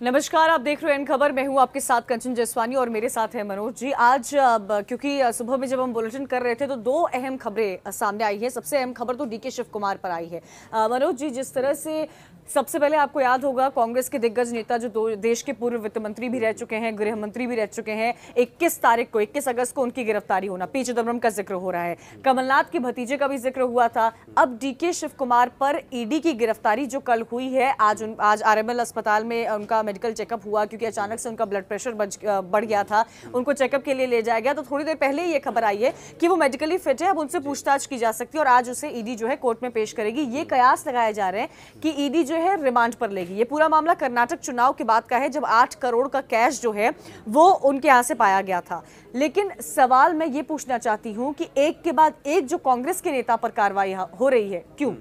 नमस्कार, आप देख रहे हैं एन खबर। मैं हूं आपके साथ कंचन जसवानी और मेरे साथ है मनोज जी। आज क्योंकि सुबह में जब हम बुलेटिन कर रहे थे तो दो अहम खबरें सामने आई है। सबसे अहम खबर तो डीके शिव कुमार पर आई है। मनोज जी, जिस तरह से सबसे पहले आपको याद होगा कांग्रेस के दिग्गज नेता जो देश के पूर्व वित्त मंत्री भी रह चुके हैं, गृह मंत्री भी रह चुके हैं, 21 अगस्त को उनकी गिरफ्तारी होना, पी चिदम्बरम का जिक्र हो रहा है, कमलनाथ के भतीजे का भी जिक्र हुआ था। अब डीके शिव कुमार पर ईडी की गिरफ्तारी जो कल हुई है, आज आरएमएल अस्पताल में उनका मेडिकल चेकअप हुआ क्योंकि अचानक से उनका ब्लड प्रेशर बढ़ गया था। उनको चेकअप के लिए ले जाया गया तो थोड़ी देर पहले ये खबर आई है कि वो मेडिकली फिट है, अब उनसे पूछताछ की जा सकती है और आज उसे ईडी जो है कोर्ट में पेश करेगी। ये कयास लगाए जा रहे हैं कि ईडी जो है रिमांड पर लेगी। ये पूरा मामला कर्नाटक चुनाव के बाद का है, जब 8 करोड़ का कैश जो है वो उनके यहां से पाया गया था। लेकिन सवाल मैं ये पूछना चाहती हूं कि एक के बाद एक जो कांग्रेस के नेता पर कार्रवाई हो रही है, क्यों?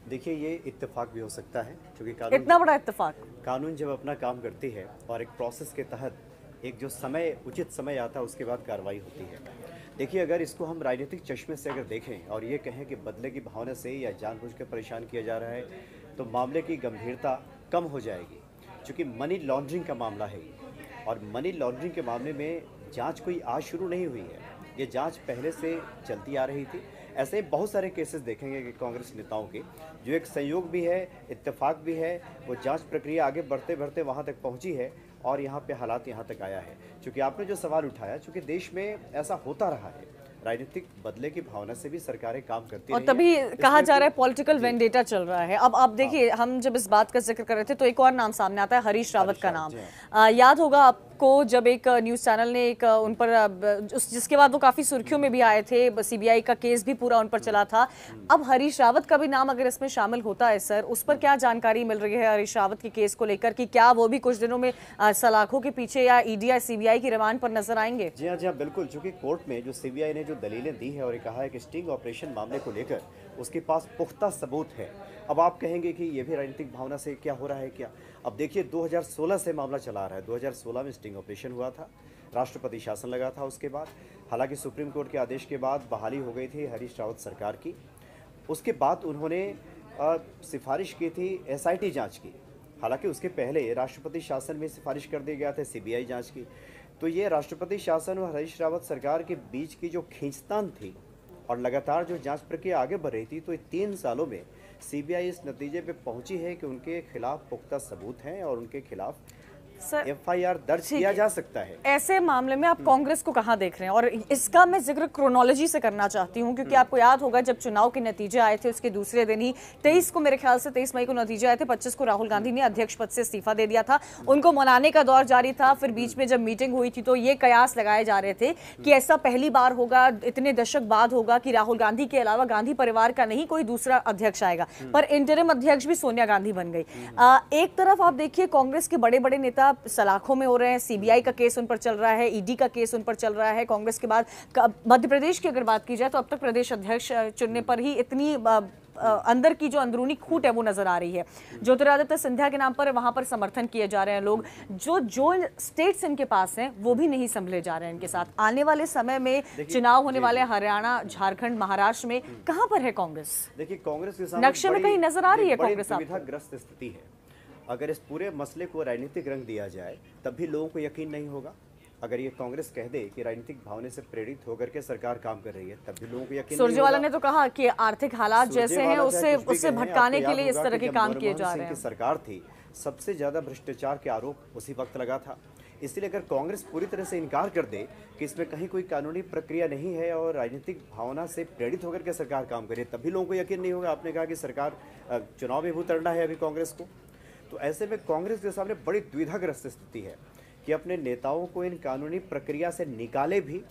देखिए, ये इत्तेफाक भी हो सकता है क्योंकि कानून, इतना बड़ा इत्तेफाक, कानून जब अपना काम करती है और एक प्रोसेस के तहत एक जो समय, उचित समय आता है, उसके बाद कार्रवाई होती है। देखिए, अगर इसको हम राजनीतिक चश्मे से अगर देखें और ये कहें कि बदले की भावना से या जानबूझकर परेशान किया जा रहा है, तो मामले की गंभीरता कम हो जाएगी। क्योंकि मनी लॉन्ड्रिंग का मामला है और मनी लॉन्ड्रिंग के मामले में जांच कोई आज शुरू नहीं हुई है, ये जांच पहले से चलती आ रही थी। ऐसे बहुत सारे केसेस देखेंगे कि कांग्रेस नेताओं के जो एक संयोग भी है, इत्तेफाक भी है, वो जांच प्रक्रिया आगे बढ़ते बढ़ते वहाँ तक पहुँची है और यहाँ पे हालात यहाँ तक आया है। क्योंकि आपने जो सवाल उठाया, चूँकि देश में ऐसा होता रहा है, राजनीतिक बदले की भावना से भी सरकारें काम करती और तभी कहा जा रहा है पॉलिटिकल वेंडेटा चल रहा है। अब आप देखिए, हम जब इस बात का जिक्र कर रहे थे तो एक और नाम सामने आता है, हरीश रावत का नाम। याद होगा आपको, जब एक न्यूज चैनल ने एक उन पर जिसके बाद वो काफी सुर्खियों में भी आए थे, सीबीआई का केस भी पूरा उन पर चला था। अब हरीश रावत का भी नाम अगर इसमें शामिल होता है सर, उस पर क्या जानकारी मिल रही है हरीश रावत के केस को लेकर कि क्या वो भी कुछ दिनों में सलाखों के पीछे या ईडी या सीबीआई की रिमांड पर नजर आएंगे? जी हाँ, बिल्कुल। चूंकि कोर्ट में जो सीबीआई ने जो दलीलें दी है और कहा है कि स्टिंग ऑपरेशन मामले को लेकर उसके पास पुख्ता सबूत है। अब आप कहेंगे कि ये भी राजनीतिक भावना से क्या हो रहा है क्या? अब देखिए, 2016 से मामला चला रहा है। 2016 में स्टिंग ऑपरेशन हुआ था, राष्ट्रपति शासन लगा था उसके बाद। हालांकि सुप्रीम कोर्ट के आदेश के बाद बहाली हो गई थी हरीश रावत सरकार की। उसके बाद उन्होंने सिफारिश की थी एसआईटी जांच की। हालांकि उसके पहले राष्ट्रपति शासन में सिफारिश कर दिया गया था सीबीआई जांच की। तो ये राष्ट्रपति शासन और हरीश रावत सरकार के बीच की जो खींचतान थी और लगातार जो जांच प्रक्रिया आगे बढ़ रही थी, तो 3 सालों में सीबीआई इस नतीजे पे पहुंची है कि उनके खिलाफ पुख्ता सबूत हैं और उनके खिलाफ एफआईआर दर्ज किया जा सकता है। ऐसे मामले में आप कांग्रेस को कहां देख रहे हैं? और इसका मैं जिक्र क्रोनोलॉजी से करना चाहती हूं क्योंकि आपको याद होगा जब चुनाव के नतीजे आए थे उसके दूसरे दिन ही 23 को, मेरे ख्याल से 23 मई को नतीजे आए थे, 25 को राहुल गांधी ने अध्यक्ष पद से इस्तीफा दे दिया था। उनको मनाने का दौर जारी था। फिर बीच में जब मीटिंग हुई थी तो ये कयास लगाए जा रहे थे कि ऐसा पहली बार होगा, इतने दशक बाद होगा कि राहुल गांधी के अलावा गांधी परिवार का नहीं कोई दूसरा अध्यक्ष आएगा। पर इंटरिम अध्यक्ष भी सोनिया गांधी बन गई। एक तरफ आप देखिए कांग्रेस के बड़े बड़े नेता सलाखों में हो रहे हैं, सीबीआई का केस उन पर चल रहा है, ईडी का केस उन पर चल रहा है। कांग्रेस के बाद मध्य प्रदेश की अगर बात की जाए तो अब तक प्रदेश अध्यक्ष चुनने पर ही इतनी अंदर की जो अंदरूनी खूट है वो नजर आ रही है। ज्योतिरादित्य सिंधिया के नाम पर वहां पर समर्थन किए जा रहे हैं लोग। जो स्टेट्स इनके पास हैं वो भी नहीं संभले जा रहे हैं इनके साथ। आने वाले समय में चुनाव होने वाले हरियाणा, झारखंड, महाराष्ट्र में कहां पर है कांग्रेस? देखिए, कांग्रेस के सामने नक्शे में कहीं नजर आ रही है कांग्रेस? दुविधाग्रस्त स्थिति है। अगर इस पूरे मसले को राजनीतिक रंग दिया जाए तब भी लोगों को यकीन नहीं होगा। अगर ये कांग्रेस कह दे कि राजनीतिक भावना से प्रेरित होकर के सरकार काम कर रही है तब भी लोगों को यकीन नहीं होगा। सुरजेवाला ने तो कहा कि आर्थिक हालात जैसे हैं उससे भटकाने के लिए इस तरह के काम किए जा रहे हैं। सरकार थी, सबसे ज्यादा भ्रष्टाचार के आरोप उसी वक्त लगा था। इसलिए अगर कांग्रेस पूरी तरह से इनकार कर दे कि इसमें कहीं कोई कानूनी प्रक्रिया नहीं है और राजनीतिक भावना से प्रेरित होकर के सरकार काम करे, तभी लोगों को यकीन नहीं होगा। आपने कहा कि सरकार चुनाव में भी उतरना है अभी कांग्रेस को, तो ऐसे में कांग्रेस के सामने बड़ी द्विधाग्रस्त स्थिति है कि अपने नेताओं को इन कानूनी प्रक्रिया से निकाले भी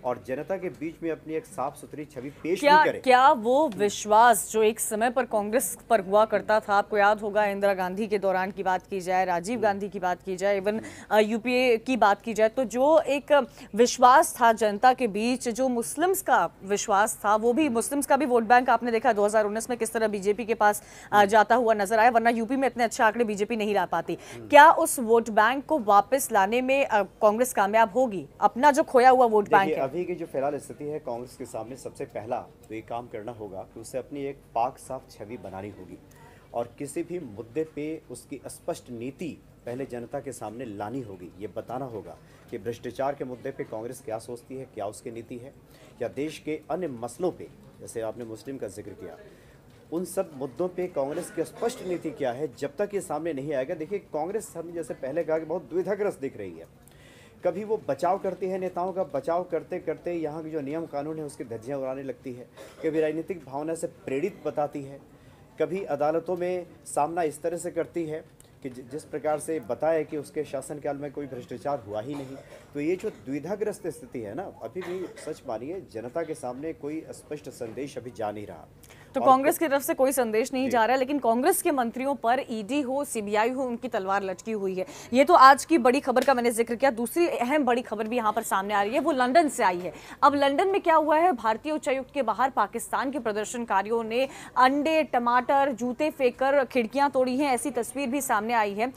और जनता के बीच में अपनी एक साफ सुथरी छवि पेश भी करे। क्या वो विश्वास जो एक समय पर कांग्रेस पर हुआ करता था, आपको याद होगा इंदिरा गांधी के दौरान की बात की जाए, राजीव गांधी की बात की जाए, इवन यूपीए की बात की जाए, तो जो एक विश्वास था जनता के बीच, जो मुस्लिम्स का विश्वास था, वो भी मुस्लिम्स का भी वोट बैंक आपने देखा 2019 में किस तरह बीजेपी के पास जाता हुआ नजर आया, वरना यूपी में इतने अच्छे आंकड़े बीजेपी नहीं ला पाती। क्या उस वोट बैंक को वापस लाने में कांग्रेस कामयाब होगी? अपना जो खोया हुआ वोट बैंक है, अभी की जो फिलहाल स्थिति है, कांग्रेस के सामने सबसे पहला तो ये काम करना होगा कि उसे अपनी एक पाक साफ छवि बनानी होगी और किसी भी मुद्दे पे उसकी स्पष्ट नीति पहले जनता के सामने लानी होगी। ये बताना होगा कि भ्रष्टाचार के मुद्दे पे कांग्रेस क्या सोचती है, क्या उसकी नीति है, या देश के अन्य मसलों पे, जैसे आपने मुस्लिम का जिक्र किया, उन सब मुद्दों पे कांग्रेस की स्पष्ट नीति क्या है। जब तक ये सामने नहीं आएगा, देखिए कांग्रेस हमने जैसे पहले कहा कि बहुत द्विधाग्रस्त दिख रही है। कभी वो बचाव करती है, नेताओं का बचाव करते करते यहाँ की जो नियम कानून है उसकी धज्जियाँ उड़ाने लगती है, कभी राजनीतिक भावना से प्रेरित बताती है, कभी अदालतों में सामना इस तरह से करती है कि जिस प्रकार से बताया कि उसके शासनकाल में कोई भ्रष्टाचार हुआ ही नहीं। तो ये जो द्विधाग्रस्त स्थिति है ना, अभी भी सच मानिए जनता के सामने कोई स्पष्ट संदेश अभी जा नहीं रहा। तो कांग्रेस की तरफ से कोई संदेश नहीं जा रहा है, लेकिन कांग्रेस के मंत्रियों पर ईडी हो, सीबीआई हो, उनकी तलवार लटकी हुई है। ये तो आज की बड़ी खबर का मैंने जिक्र किया। दूसरी अहम बड़ी खबर भी यहाँ पर सामने आ रही है, वो लंदन से आई है। अब लंदन में क्या हुआ है, भारतीय उच्चायुक्त के बाहर पाकिस्तान के प्रदर्शनकारियों ने अंडे, टमाटर, जूते फेंककर खिड़कियां तोड़ी हैं, ऐसी तस्वीर भी सामने आई है।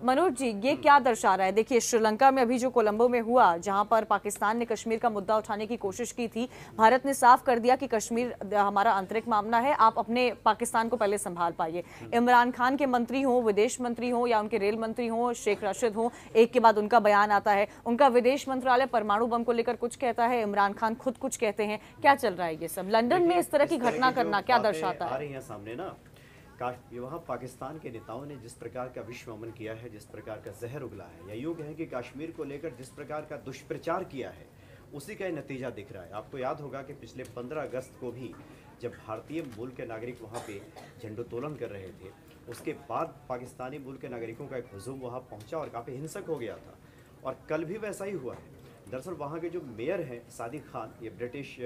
मनोज जी, ये क्या दर्शा रहा है? देखिए, श्रीलंका में अभी जो कोलंबो में हुआ, जहां पर पाकिस्तान ने कश्मीर का मुद्दा उठाने की कोशिश की थी, भारत ने साफ कर दिया कि कश्मीर हमारा आंतरिक मामला है, आप अपने पाकिस्तान को पहले संभाल पाइए। इमरान खान के मंत्री हो, विदेश मंत्री हो, या उनके रेल मंत्री हो, शेख राशिद हो, एक के बाद उनका बयान आता है। उनका विदेश मंत्रालय परमाणु बम को लेकर कुछ कहता है, इमरान खान खुद कुछ कहते हैं। क्या चल रहा है ये सब? लंदन में इस तरह की घटना करना क्या दर्शाता है? सामने ना, वहाँ पाकिस्तान के नेताओं ने जिस प्रकार का विश्वमन किया है, जिस प्रकार का जहर उगला है, या यूँ कहें कि कश्मीर को लेकर जिस प्रकार का दुष्प्रचार किया है, उसी का नतीजा दिख रहा है। आपको याद होगा कि पिछले 15 अगस्त को भी जब भारतीय मूल के नागरिक वहाँ पे झंडोत्तोलन कर रहे थे, उसके बाद पाकिस्तानी मूल के नागरिकों का एक हुजूम वहाँ पहुँचा और काफ़ी हिंसक हो गया था। और कल भी वैसा ही हुआ है। दरअसल वहाँ के जो मेयर हैं सादिक खान, ये ब्रिटिश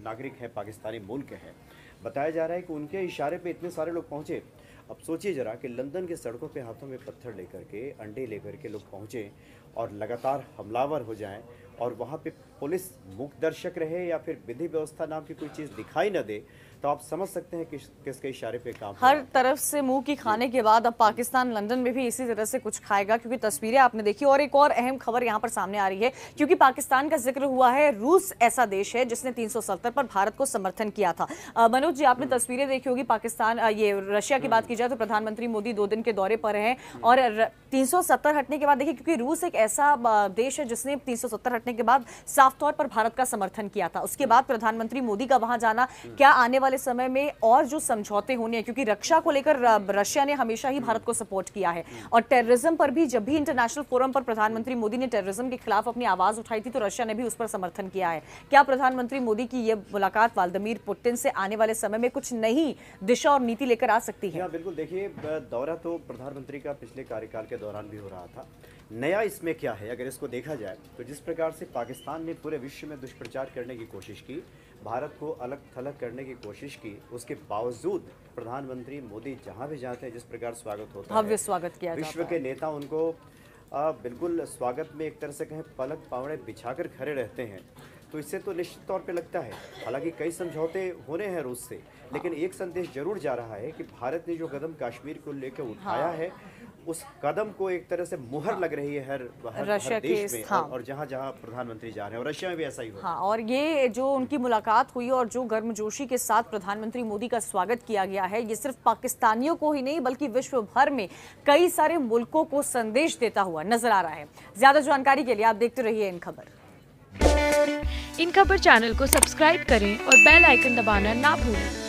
नागरिक हैं, पाकिस्तानी मूल के हैं। बताया जा रहा है कि उनके इशारे पे इतने सारे लोग पहुँचे। अब सोचिए जरा कि लंदन के सड़कों पे हाथों में पत्थर लेकर के, अंडे लेकर के लोग पहुँचे और लगातार हमलावर हो जाएं, और वहाँ पे पुलिस मूक दर्शक रहे या फिर विधि व्यवस्था नाम की कोई चीज़ दिखाई न दे, तो आप समझ सकते हैं किसके इशारे पे काम हर तरफ से मुंह की खाने के बाद अब पाकिस्तान लंदन में भी इसी तरह से कुछ खाएगा, क्योंकि तस्वीरें आपने देखी। और एक और अहम खबर यहां पर सामने आ रही है, क्योंकि पाकिस्तान का जिक्र हुआ है। रूस ऐसा देश है जिसने 370 पर भारत को समर्थन किया था। मनोज जी, आपने तस्वीरें देखी होगी। पाकिस्तान, ये रशिया की बात की जाए तो प्रधानमंत्री मोदी 2 दिन के दौरे पर हैं, और 370 हटने के बाद देखिए, क्योंकि रूस एक ऐसा देश है जिसने 370 हटने के बाद साफ तौर पर भारत का समर्थन किया था। उसके बाद प्रधानमंत्री मोदी का वहां जाना, क्या आने वाले समय में और जो समझौते होने हैं, क्योंकि रक्षा को लेकर रशिया ने हमेशा ही भारत को सपोर्ट किया है, और टेररिज्म पर भी जब भी इंटरनेशनल फोरम पर प्रधानमंत्री मोदी ने टेररिज्म के खिलाफ अपनी आवाज उठाई थी, तो रशिया ने भी उस पर समर्थन किया है। क्या प्रधानमंत्री मोदी की यह मुलाकात व्लादिमीर पुतिन से आने वाले समय में कुछ नई दिशा और नीति लेकर आ सकती है? बिल्कुल। देखिए, दौरा तो प्रधानमंत्री का पिछले कार्यकाल के दौरान भी हो रहा था। नया इसमें क्या है, अगर इसको देखा जाए तो जिस प्रकार से पाकिस्तान ने पूरे विश्व में दुष्प्रचार करने की कोशिश की, भारत को अलग थलग करने की कोशिश की, उसके बावजूद प्रधानमंत्री मोदी जहां भी जाते हैं जिस प्रकार स्वागत होता है, भव्य स्वागत किया जाता है। विश्व के नेता उनको बिल्कुल स्वागत में एक तरह से कहें पलक पावड़े बिछाकर खड़े रहते हैं। तो इससे तो निश्चित तौर पे लगता है, हालांकि कई समझौते होने हैं रूस से, लेकिन एक संदेश जरूर जा रहा है कि भारत ने जो कदम कश्मीर को लेकर उठाया है, उस कदम को एक तरह से मुहर लग रही है हर देश में। और जहां जहां प्रधानमंत्री जा रहे हैं, और रशिया में भी ऐसा ही हुआ। और ये जो उनकी मुलाकात हुई और जो गर्मजोशी के साथ प्रधानमंत्री मोदी का स्वागत किया गया है, ये सिर्फ पाकिस्तानियों को ही नहीं बल्कि विश्व भर में कई सारे मुल्कों को संदेश देता हुआ नजर आ रहा है। ज्यादा जानकारी के लिए आप देखते रहिए इन खबर। इन खबर चैनल को सब्सक्राइब करें और बेल आइकन दबाना ना भूलें।